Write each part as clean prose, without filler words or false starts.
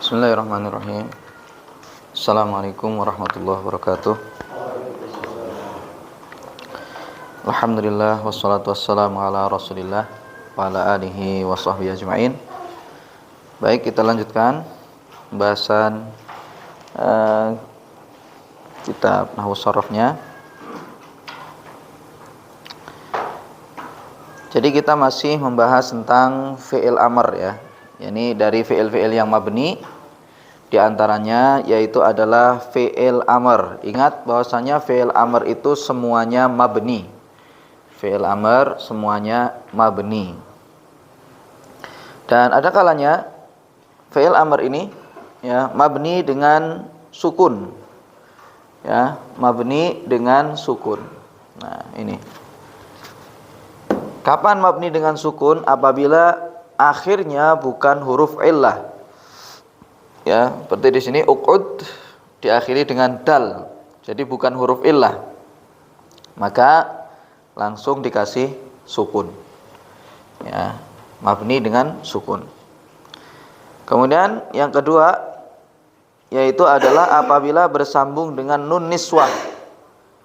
Bismillahirrahmanirrahim. Assalamualaikum warahmatullahi wabarakatuh. Alhamdulillah wassalatu wassalamu ala Rasulillah wa ala alihi wa sahbihi ajma'in. Baik, kita lanjutkan pembahasan kitab Nahwu Sharafnya. Jadi kita masih membahas tentang fi'il amr ya. Ini dari fi'il-fi'il yang mabni, di antaranya yaitu adalah fi'il amr. Ingat bahwasanya fi'il amr itu semuanya mabni. Fi'il amr semuanya mabni. Dan ada kalanya fi'il amr ini ya mabni dengan sukun. Ya, mabni dengan sukun. Nah, ini. Kapan mabni dengan sukun? Apabila akhirnya bukan huruf illah. Ya, seperti di sini uqud diakhiri dengan dal. Jadi bukan huruf illah. Maka langsung dikasih sukun. Ya, mabni dengan sukun. Kemudian yang kedua yaitu adalah apabila bersambung dengan nun niswah.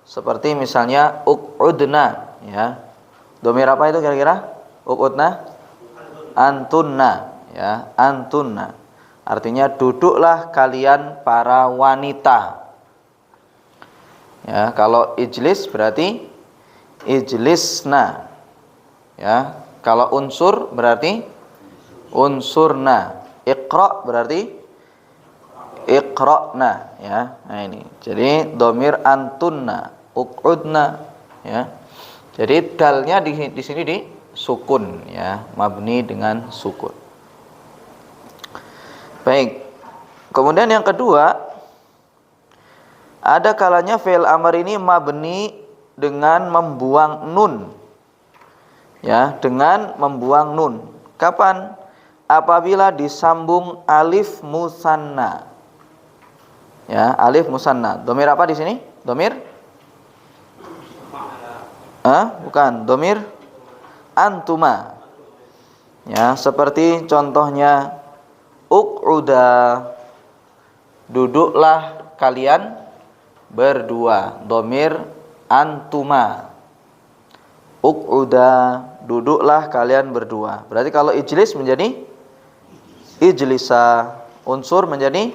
Seperti misalnya uqudna, ya. Dhamir apa itu kira-kira? Uqudna? Antunna, ya, antunna. Artinya duduklah kalian para wanita. Ya, kalau ijlis berarti ijlisna. Ya, kalau unsur berarti unsurna. Iqra berarti iqra'na, ya. Nah ini. Jadi dhamir antunna, uqudna, ya. Jadi dalnya di sini di sukun, ya, mabni dengan sukun. Baik. Kemudian yang kedua, ada kalanya fi'il amr ini mabni dengan membuang nun. Ya, dengan membuang nun. Kapan? Apabila disambung alif musanna. Ya, alif musanna. Dhamir apa di sini? Dhamir? Bukan, dhamir antuma. Ya, seperti contohnya uq'uda, duduklah kalian berdua. Dhamir antuma. Uq'uda, duduklah kalian berdua. Berarti kalau ijlis menjadi ijlisa, unsur menjadi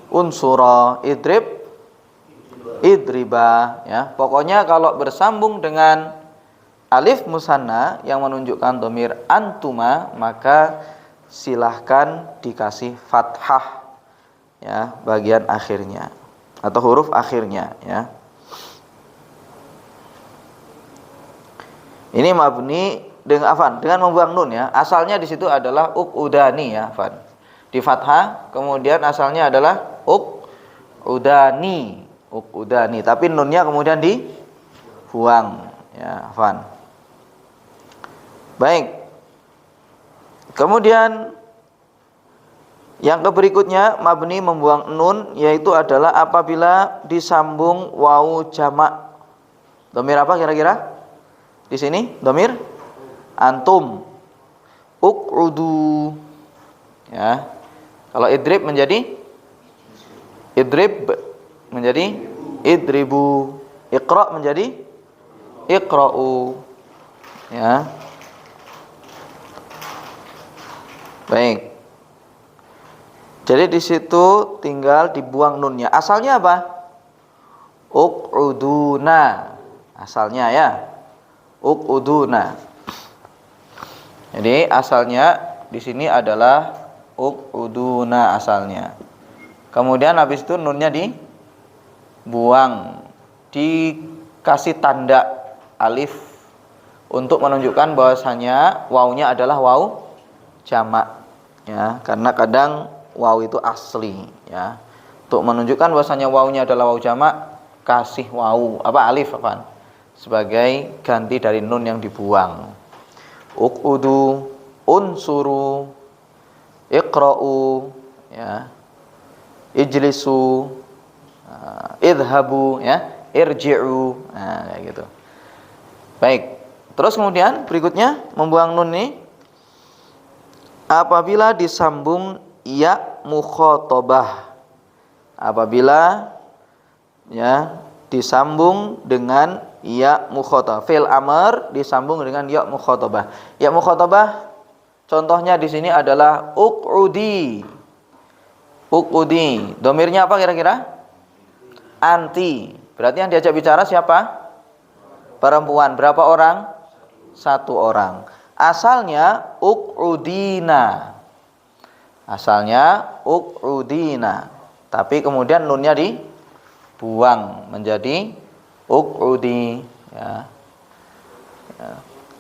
unsura, idrib idriba, ya. Pokoknya kalau bersambung dengan alif musanna yang menunjukkan dhamir antuma, maka silahkan dikasih fathah, ya, bagian akhirnya atau huruf akhirnya, ya. Ini mabni dengan afan, dengan membuang nun, ya. Asalnya di situ adalah uqudani, ya, afan. Di fathah, kemudian asalnya adalah uqudani, uqudani, tapi nunnya kemudian dibuang, ya, afan. Baik. Kemudian yang berikutnya mabni membuang nun yaitu adalah apabila disambung wawu jamak. Dhamir apa kira-kira? Di sini dhamir antum. Uq'udu. Ya. Kalau idrib menjadi idrib menjadi idribu. Iqra menjadi iqra'u. Ya. Baik. Jadi di situ tinggal dibuang nunnya. Asalnya apa? Uq'uduna. Asalnya, ya. Uq'uduna. Jadi asalnya di sini adalah uq'uduna asalnya. Kemudian habis itu nunnya dibuang, dikasih tanda alif untuk menunjukkan bahwasanya wawunya adalah wawu jamak, ya, karena kadang wawu itu asli, ya. Untuk menunjukkan bahwasanya wawunya adalah wawu jamak, kasih wawu alif sebagai ganti dari nun yang dibuang. Uq'udu, unsuru, iqra'u, ya, ijlisu, idhabu, ya, irji'u, nah, kayak gitu. Baik. Terus kemudian berikutnya membuang nun ini apabila disambung ya mukhatabah. Apabila ya disambung dengan ya mukhatabah. Fi'il amr disambung dengan ya mukhatabah. Ya mukhatabah contohnya di sini adalah uqudi. Uqudi. Domirnya apa kira-kira? Anti. Berarti yang diajak bicara siapa? Perempuan. Berapa orang? Satu orang. Asalnya uqudina. Asalnya uqudina. Tapi kemudian nunnya dibuang menjadi uqudi ya. Ya.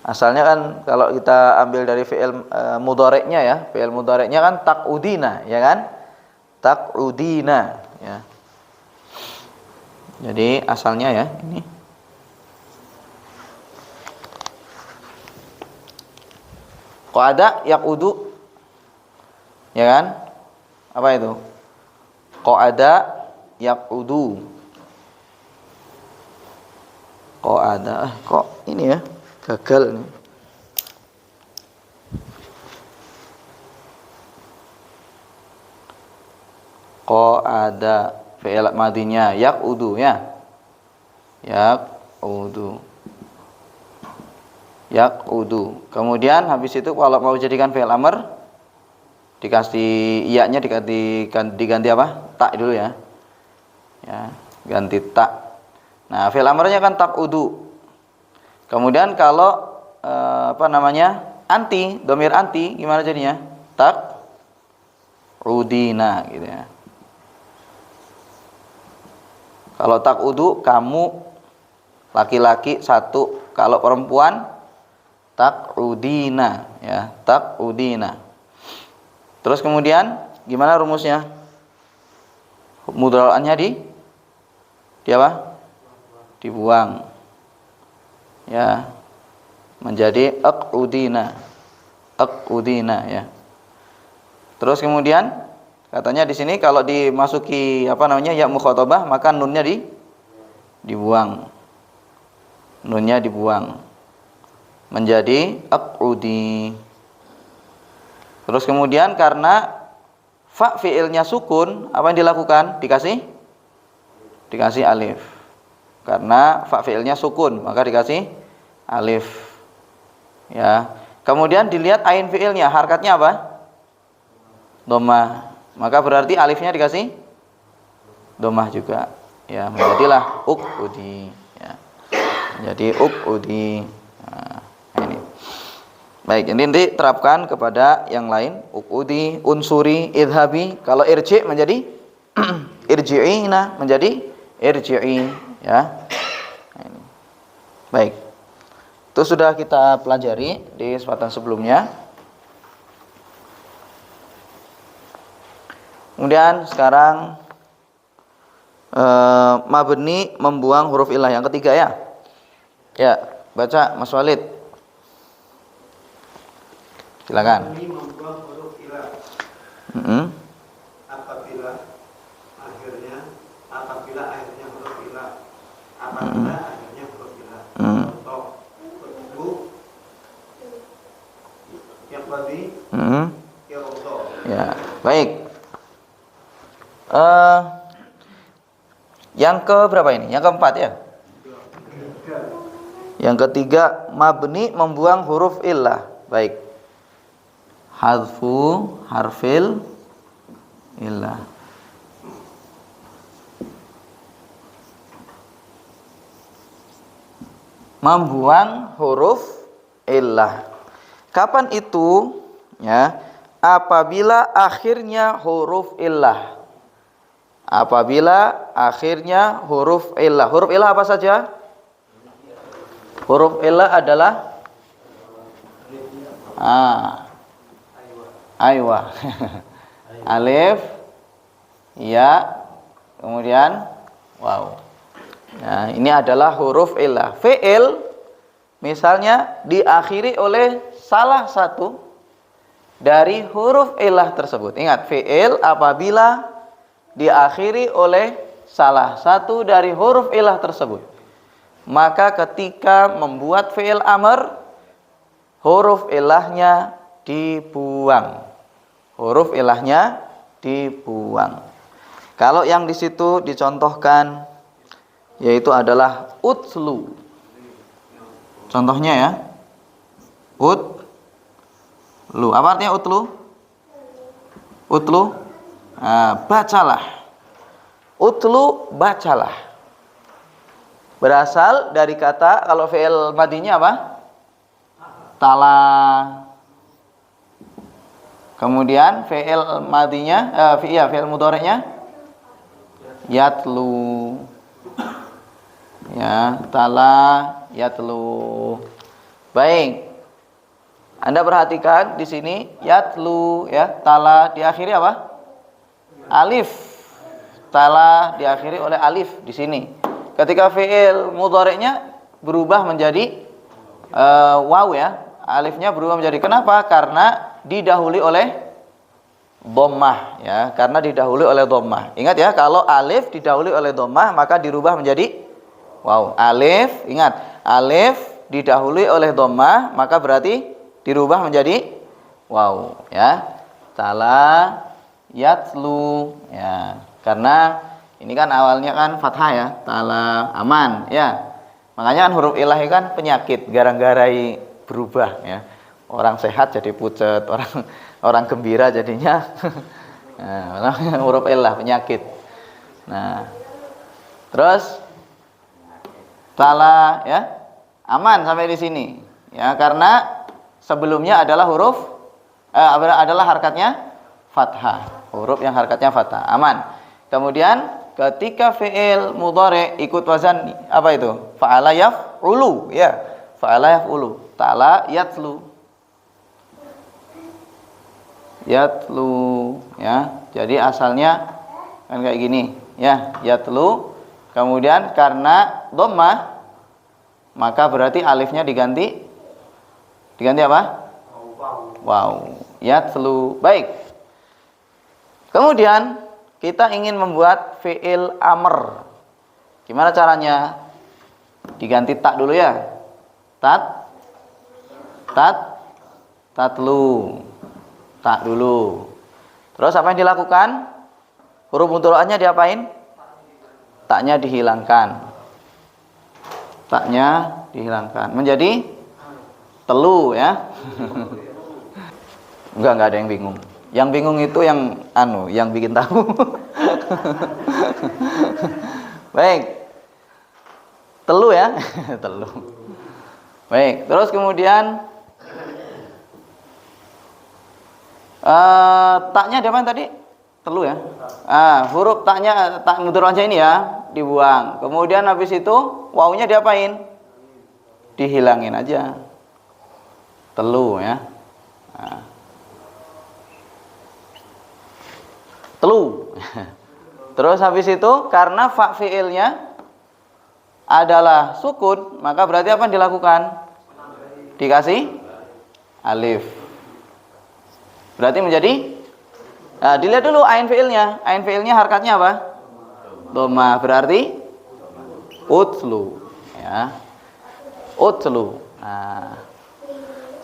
Asalnya kan kalau kita ambil dari fi'il mudhari'nya ya, fi'il mudhari'nya kan taqudina, ya kan? Taqudina ya. Jadi asalnya ya ini qa'ada yaqudu, ya kan? Apa itu? Qa'ada yaqudu. Qa'ada, kok ini ya gagal nih. Qa'ada fi'il madinya yaqudu ya. Yaqudu. Yaqudu. Kemudian habis itu kalau mau jadikan fi'il amr dikasih iya-nya diganti apa? Tak dulu ya. Ya, ganti tak. Nah, fi'il amrnya kan taqudu. Kemudian kalau anti, domir anti gimana jadinya? Taqudina gitu ya. Kalau taqudu kamu laki-laki satu, kalau perempuan taqudina ya, taqudina. Terus kemudian gimana rumusnya? Mudhari'annya di apa? Dibuang. Ya. Menjadi aqudina. Aqudina ya. Terus kemudian katanya di sini kalau dimasuki ya mukhatabah maka nunnya dibuang. Nunnya dibuang. Menjadi aqudi. Terus kemudian karena fa fi'ilnya sukun, apa yang dilakukan? Dikasih alif. Karena fa fi'ilnya sukun, maka dikasih alif. Ya. Kemudian dilihat ain fi'ilnya, harkatnya apa? Dhammah. Maka berarti alifnya dikasih dhammah juga. Ya, menjadilah uqudi, ya. Menjadi uqudi. Nah, ini. Baik, ini diterapkan kepada yang lain. Uqudi, unsuri, idhabi. Kalau irji menjadi irji'ina, menjadi irji'i ya. Ini. Baik. Itu sudah kita pelajari di kesempatan sebelumnya. Kemudian sekarang mabni membuang huruf ilah yang ketiga ya. Ya, baca Mas Walid. Silakan. Mabni membuang huruf ilah. Apabila akhirnya huruf ilah. Apabila akhirnya huruf ilah. Contoh kutubu yaqdi yaqdo. Ya, baik. Yang ke berapa ini? Yang keempat ya? Yang ketiga, mabni membuang huruf illah. Baik. Hadfu harfil illah. Membuang huruf illah. Kapan itu? Ya, apabila akhirnya huruf illah. Apabila akhirnya huruf illah. Huruf illah apa saja? Huruf illah adalah aywa. Alif, ya, kemudian waw. Nah, ini adalah huruf illah. Fi'il misalnya diakhiri oleh salah satu dari huruf illah tersebut. Ingat, fi'il apabila diakhiri oleh salah satu dari huruf illah tersebut, maka ketika membuat fi'il amr, huruf illahnya dibuang. huruf ilahnya dibuang. Kalau yang di situ dicontohkan yaitu adalah utlu. Contohnya ya. Utlu. Apa artinya utlu? Utlu. Bacalah. Utlu, bacalah. Berasal dari kata, kalau fi'il madinya apa? Tala. Kemudian fi'il madinya, fi'il mudhari'nya yatlu. Ya, tala yatlu. Baik. Anda perhatikan di sini yatlu ya, tala diakhiri apa? Alif. Tala diakhiri oleh alif di sini. Ketika fi'il mudhari'nya berubah menjadi waw ya. Alifnya berubah menjadi, kenapa? Karena didahului oleh dhammah ya, karena didahului oleh dhammah. Ingat ya, kalau alif didahului oleh dhammah maka dirubah menjadi waw. Alif, ingat, alif didahului oleh dhammah maka berarti dirubah menjadi waw ya. Tala yatlu ya. Karena ini kan awalnya kan fathah ya, tala aman ya. Makanya kan huruf ilah kan penyakit, garang-garai berubah ya. Orang sehat jadi pucet, orang gembira jadinya nah, huruf ilah penyakit. Nah, terus tala ya, aman sampai di sini ya, karena sebelumnya adalah huruf adalah harkatnya fathah, huruf yang harkatnya fathah, aman. Kemudian ketika fi'il mudhari ikut wazan apa itu? Fa'ala yaf'ulu ya, fa'ala yaf'ulu. Ta'ala yatlu. Yatlu ya. Jadi asalnya kan kayak gini ya, yatlu. Kemudian karena dhammah maka berarti alifnya diganti apa? Wow, yatlu. Baik. Kemudian kita ingin membuat fi'il amr. Gimana caranya? Diganti tak dulu ya. Tatlu. Tak dulu. Terus apa yang dilakukan? Huruf mudhari'nya diapain? Taknya dihilangkan. Taknya dihilangkan. Menjadi telu ya. Enggak ada yang bingung. Yang bingung itu yang bikin tahu. Baik. Telu ya. Telu. Baik, terus kemudian taknya diapain tadi? Telu ya. Huruf taknya, tak mudhari'nya ini ya, dibuang. Kemudian habis itu wawunya diapain? Dihilangin aja. Telu ya. Telu. Terus habis itu karena fa fi'ilnya adalah sukun, maka berarti apa yang dilakukan? Dikasih alif. Berarti menjadi dilihat dulu ain fi'ilnya. Ain fi'ilnya harkatnya apa? Dhammah. Berarti utlu ya. Utlu.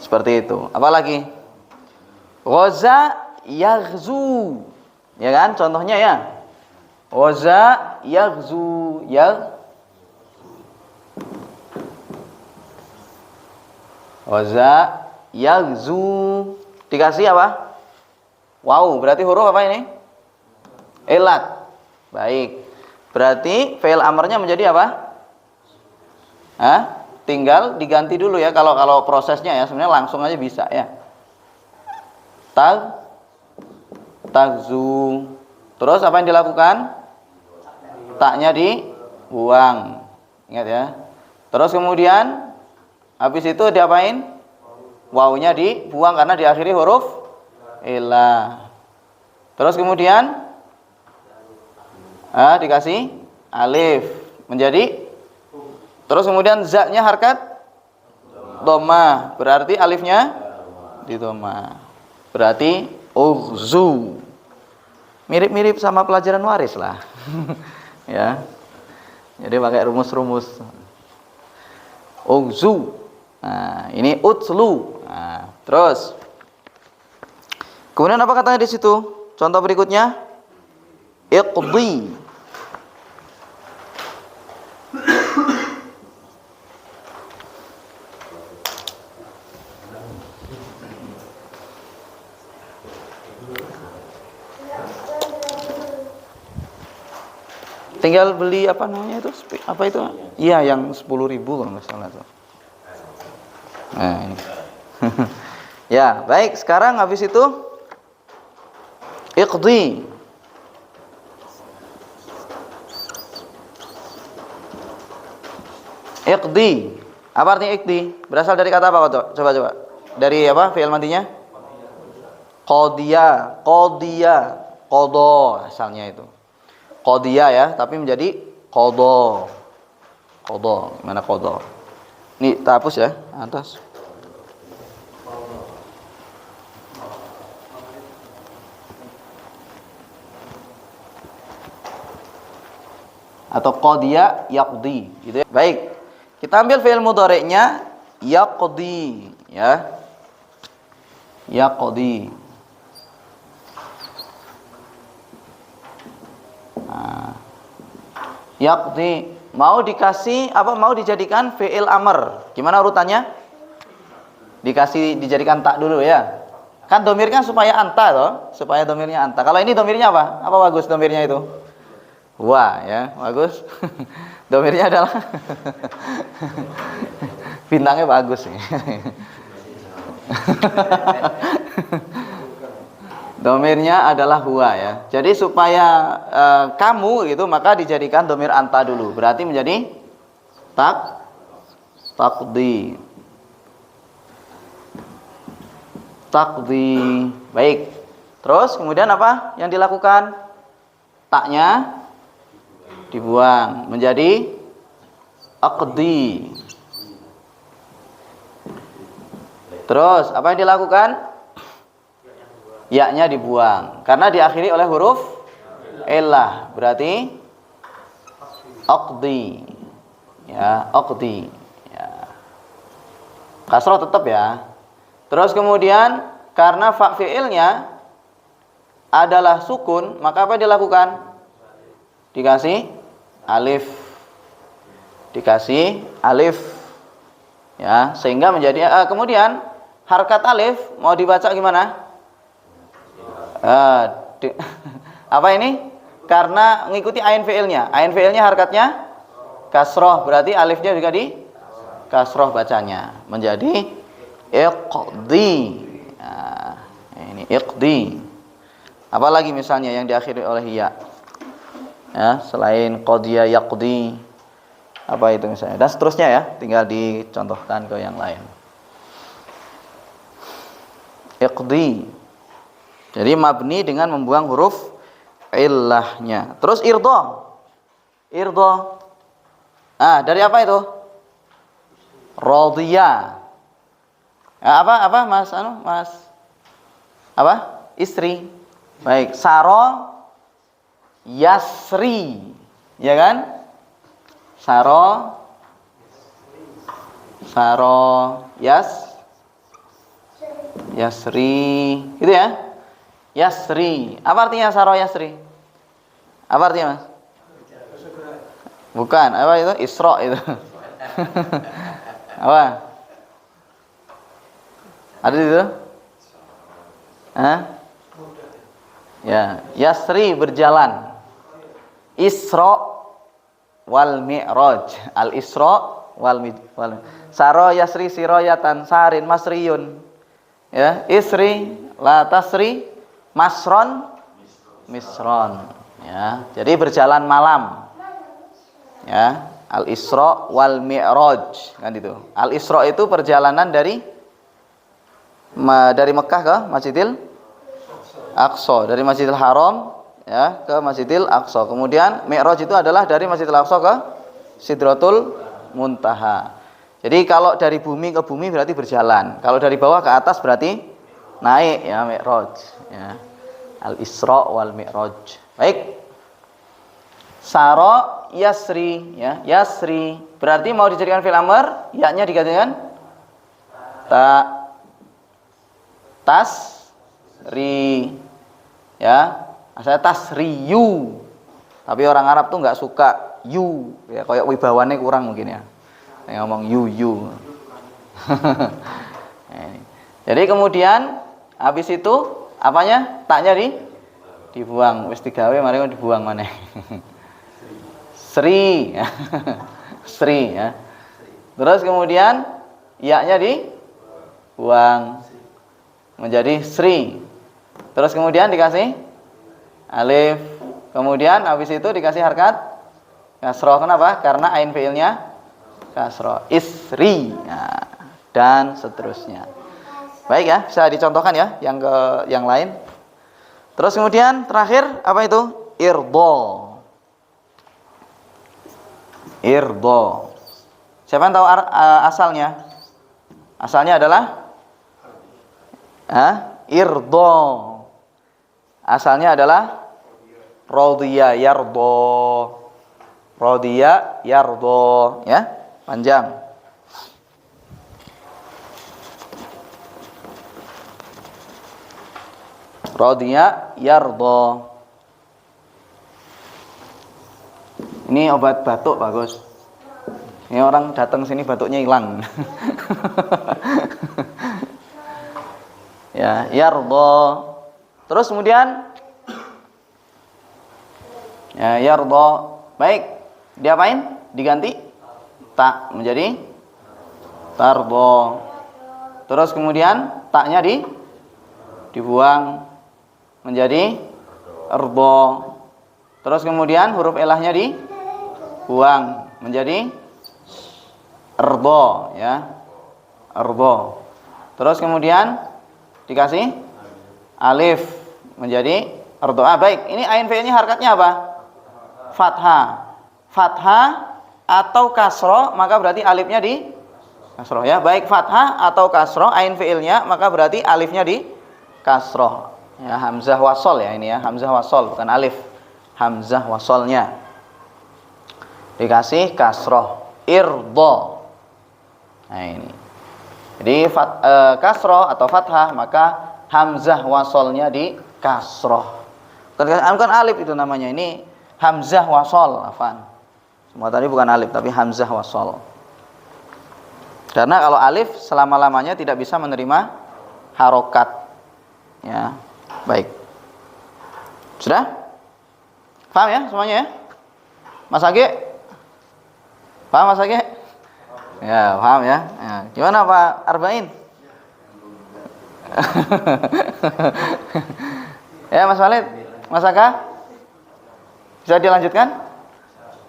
Seperti itu. Apalagi? Ghaza yaghzu. Ya kan? Contohnya ya. Ghaza yaghzu Ghaza yaghzu. Dikasih apa? Wow, berarti huruf apa ini? Ilat. Baik. Berarti fi'il amrnya menjadi apa? Tinggal diganti dulu ya, kalau prosesnya ya sebenarnya langsung aja bisa ya. Tagzu. Terus apa yang dilakukan? Taknya dibuang. Ingat ya. Terus kemudian habis itu diapain? Wawunya dibuang karena diakhiri huruf ilah. Terus kemudian dikasih alif menjadi, terus kemudian za-nya harkat dhammah, berarti alifnya di dhammah. Berarti ughzu. Mirip-mirip sama pelajaran waris lah. Ya. Jadi pakai rumus-rumus. Ughzu. Nah, ini utlu. Nah, terus Kemudian apa katanya di situ? Contoh berikutnya, iqdi. Tinggal beli apa namanya itu? Apa itu? Iya, yang 10.000 kalau nggak salah tuh. Nah, ini. Ya, baik. Sekarang habis itu iqdi. Iqdi. Apa artinya iqdi? Berasal dari kata apa, Koto? Coba. Dari apa? Fi'il madinya? Qadiya, qada asalnya itu. Qadiya ya, tapi menjadi qada. Gimana qada? Ini kita hapus ya, atas. Atau qadiya yaqdi, gitu ya. Baik. Kita ambil fi'il mudhari'nya yaqdi, ya. Yaqdi. Nah, yaqdi mau dikasih apa, mau dijadikan fi'il amr. Gimana urutannya? Dijadikan tak dulu ya. Kan domirnya supaya anta toh, supaya domirnya anta. Kalau ini domirnya apa? Apa bagus domirnya itu? Wah ya, bagus. Domirnya adalah bintangnya bagus nih. Domirnya adalah huwa ya. Jadi supaya kamu gitu, maka dijadikan domir anta dulu. Berarti menjadi taqdi. Baik. Terus kemudian apa yang dilakukan? Taknya dibuang menjadi aqdi. Terus apa yang dilakukan? Ya-nya dibuang karena diakhiri oleh huruf illah, berarti aqdi. Ya, aqdi. Ya. Kasrah tetap ya. Terus kemudian karena fa fi'ilnya adalah sukun, maka apa yang dilakukan? Dikasih alif. Ya, sehingga menjadi kemudian harkat alif mau dibaca gimana? Apa ini? Karena mengikuti ain fi'ilnya. Ain fi'ilnya harkatnya kasroh, berarti alifnya juga di kasroh bacanya, menjadi iqdi. Nah, ini iqdi. Apalagi misalnya yang diakhiri oleh ya. Ya, selain qadiya yaqdi, apa itu misalnya, dan seterusnya ya, tinggal dicontohkan ke yang lain. Iqdi. Jadi mabni dengan membuang huruf illahnya. Terus irdo. Dari apa itu? Radhiya. Apa Mas Mas? Apa? Istri. Baik, saro yasri. Ya kan? Saro yasri. Gitu ya? Yasri. Apa artinya saro yasri? Apa artinya, Mas? Bukan. Apa itu? Isra itu. Apa? Ada di situ? Ya, yasri berjalan. Isra wal mi'raj. Al isra wal mi'raj. Saro yasri siroyatan sarin masriyun. Ya, isri la tasri misron. Ya, jadi berjalan malam. Ya, al isra wal mi'raj kan itu. Al isra itu perjalanan dari Mekah ke Masjidil Aqsa, dari Masjidil Haram ya ke Masjidil Aqsa. Kemudian mi'raj itu adalah dari Masjidil Aqsa ke Sidratul Muntaha. Jadi kalau dari bumi ke bumi berarti berjalan. Kalau dari bawah ke atas berarti naik ya, mi'raj ya. Al isra wal mi'raj. Baik. Sara yasri ya, yasri berarti mau dijadikan fi'il amr, ya-nya digantikan ta tasri. Ya, asalnya tasriyu. Tapi orang Arab tuh nggak suka yu, ya kayak wibawannya kurang mungkin ya. Yang ngomong yu. Jadi kemudian habis itu apanya? Taknya dibuang. Wis digawe mari dibuang maneh. Sri. Sri ya. Terus kemudian ya-nya dibuang menjadi Sri. Terus kemudian dikasih alif. Kemudian habis itu dikasih harkat kasroh. Kenapa? Karena ain fiilnya kasroh. Isri. Nah, dan seterusnya. Baik ya, bisa dicontohkan ya yang lain. Terus kemudian terakhir apa itu? Irdo. Irdo. Siapa yang tahu asalnya? Asalnya adalah irdo. Asalnya adalah rodiya yardo. Rodiya yardo, ya, panjang. Rodiya yardo. Ini obat batuk bagus. Ini orang datang sini batuknya hilang. Ya, yardo. Terus kemudian ya, yardo. Baik, diapain? Diganti tak menjadi tardo. Terus kemudian taknya dibuang menjadi erdo. Terus kemudian huruf elahnya dibuang menjadi erdo, ya. Erdo. Terus kemudian dikasih alif menjadi erdo. Baik, ini ain fi'ilnya harkatnya apa? Fathah. Fathah atau kasroh, maka berarti alifnya di kasroh, ya. Baik fathah atau kasroh ain fi'ilnya, maka berarti alifnya di kasroh. Ya, hamzah wasol ya ini ya, hamzah wasol bukan alif. Hamzah wasolnya dikasih kasroh, irdo. Nah ini. Jadi kasroh atau fathah, maka hamzah wasolnya di kasroh. Bukan alif itu namanya, ini hamzah wasol, afan. Semua tadi bukan alif tapi hamzah wasol. Karena kalau alif selama-lamanya tidak bisa menerima harokat. Ya, baik. Sudah? Paham ya semuanya ya? Mas Age? Paham Mas Age? Ya, paham ya. Ya. Gimana Pak Arba'in? Ya Mas Walid, Mas Aka? Bisa dilanjutkan?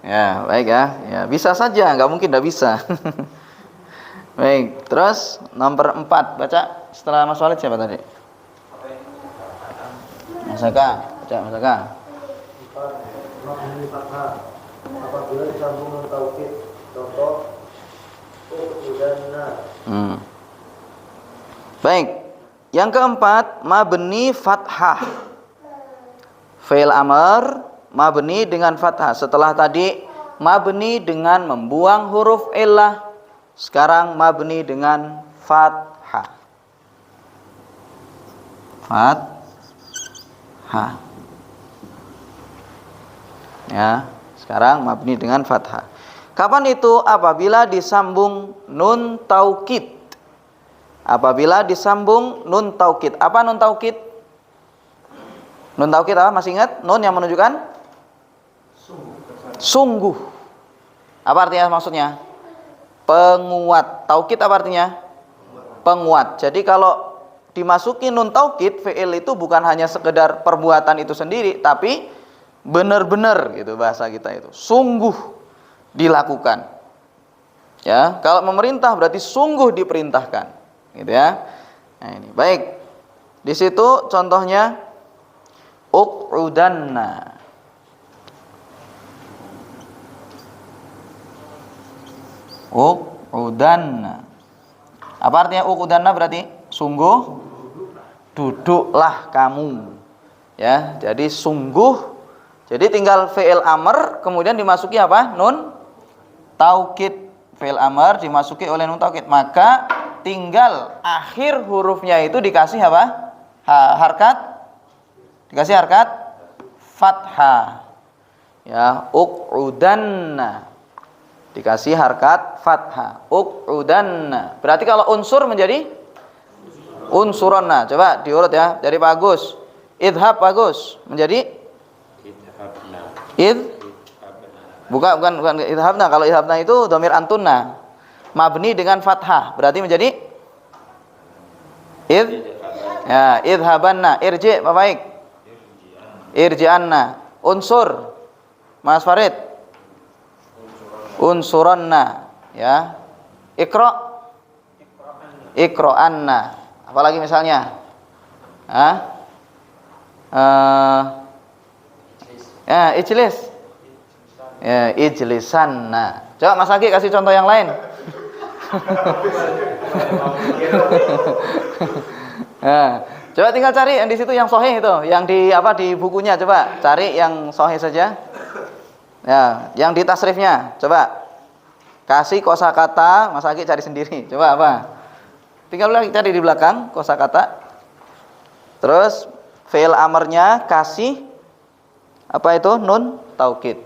Ya, baik ya. Ya, bisa saja, nggak mungkin nggak bisa. Baik, terus nomor 4 baca setelah Mas Walid siapa tadi? Mas Aka, baca Mas Aka. Apabila disambung nun taukid, contoh udanna. Baik. Yang keempat, mabni fathah. Fi'il amr mabni dengan fathah. Setelah tadi mabni dengan membuang huruf illah, sekarang mabni dengan fathah. Fathah. Ya, sekarang mabni dengan fathah. Kapan itu? Apabila disambung nun taukid. Apabila disambung nun taukid. Apa nun taukid? Nun taukid apa? Masih ingat? Nun yang menunjukkan sungguh. Apa artinya maksudnya? Penguat. Taukid apa artinya? Penguat. Jadi kalau dimasuki nun taukid, fi'il itu bukan hanya sekedar perbuatan itu sendiri, tapi benar-benar gitu bahasa kita itu. Sungguh dilakukan. Ya, kalau memerintah berarti sungguh diperintahkan. Gitu ya. Nah, ini. Baik. Di situ contohnya uq'udanna. Uq'udanna. Apa artinya uq'udanna? Berarti sungguh duduklah kamu. Ya, jadi sungguh. Jadi tinggal fi'il amr kemudian dimasuki apa? Nun taukid. Fi'il amr dimasuki oleh nun taukid. Maka tinggal akhir hurufnya itu dikasih apa? harkat, dikasih harkat fathah. Ya, uq'udanna. Dikasih harkat fathah. Uq'udanna. Berarti kalau unsur menjadi unsuronna. Coba diurut ya, dari Pak Agus. Idhab Pak Agus menjadi bukan idhabna. Kalau idhabna itu dhamir antunna. Mabni dengan fathah. Berarti menjadi ya, idhabanna. Irji, Pak Baik. Irji'anna. Unsur Mas Farid. Unsuranna, ya. Iqra. Iqra'anna. Apalagi misalnya? Ya, ijlis. Ya, ijlisanna. Coba Mas Aki kasih contoh yang lain. Nah, coba tinggal cari yang di situ yang sahih itu, yang di di bukunya, coba cari yang sahih saja. Ya, yang di tasrifnya, coba kasih kosakata, Mas Aki cari sendiri. Coba apa? Tinggal cari di belakang kosakata. Terus fi'il amarnya kasih apa itu? Nun taukid.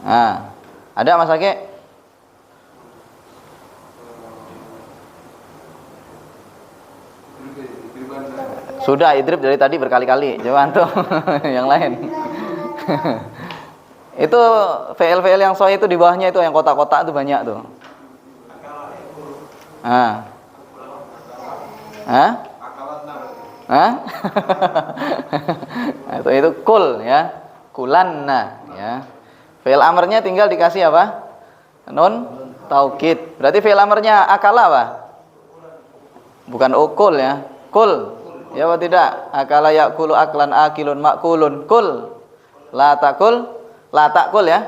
Nah, ada Mas Aki? Sudah idrib dari tadi berkali-kali. Coba antum yang lain. Itu VL yang sahih itu di bawahnya itu yang kotak-kotak itu banyak tuh. Itu kul ya. Kulanna ya. Fi'il amarnya tinggal dikasih apa? Nun taukid. Berarti fi'il amarnya akala apa? Bukan ukul ya. Kul. Ya atau tidak? Akala yakulu aklan akilun makulun. Kul. La takul ya.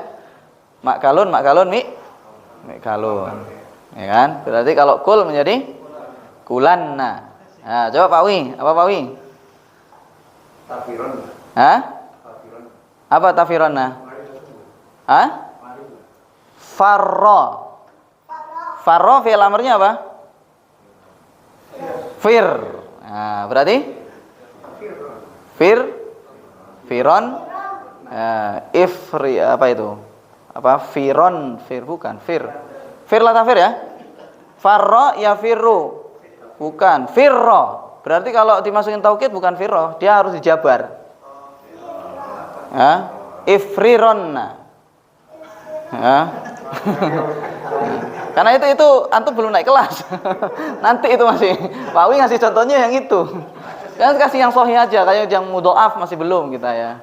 Makalun mikalun. Ya kan? Berarti kalau kul menjadi kulanna. Nah, coba Pak Wi, apa Pak Wi? Tafiron. Tafiron. Apa tafironna? Farro fi'il amarnya apa? Fir. Nah, berarti firon. Ifri apa itu? Firon, bukan fir la tafir ya. Farro ya firru. Bukan firro. Berarti kalau dimasukin taukid bukan firro, dia harus dijabar. Ifrironna. Karena itu antum belum naik kelas. Nanti itu masih Pak Wi ngasih contohnya yang itu. Kan kasih yang sahih aja, kayak yang mudhoaf masih belum kita ya.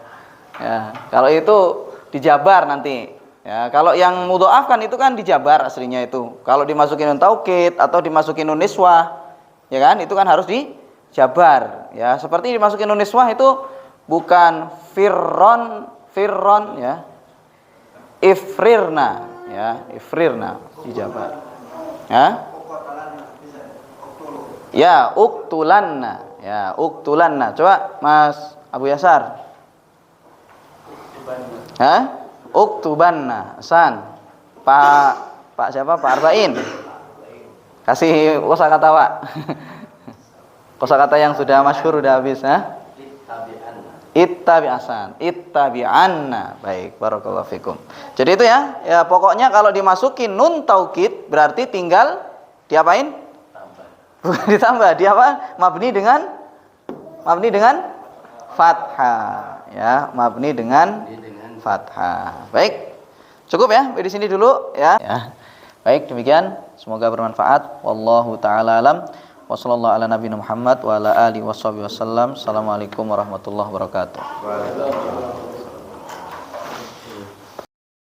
Ya, kalau itu dijabar nanti. Ya, kalau yang mudhoaf kan itu kan dijabar aslinya itu. Kalau dimasukin nun taukid atau dimasukin nun niswah, ya kan? Itu kan harus dijabar. Ya, seperti dimasukin nun niswah itu bukan firron ya. Ifrirna ya, ifrirna dijabar. Ya, uktulanna. Ya, uktulanna. Coba Mas Abu Yasar. Uktubanna. San. Pak siapa? Pak Arba'in. Kasih kosakata, Pak. Kosakata yang sudah masyhur udah habis, Ittabi'anna. Baik, barakallahu fikum. Jadi itu ya, pokoknya kalau dimasukin nun taukid berarti tinggal diapain? Bukan ditambah, dia apa? Mabni dengan fathah. Ya, mabni dengan fathah. Baik. Cukup ya, di sini dulu ya. Baik, demikian. Semoga bermanfaat. Wallahu taala alam. Wassallallahu ala nabiyina Muhammad wa ala alihi washabihi wasallam. Assalamualaikum warahmatullahi wabarakatuh.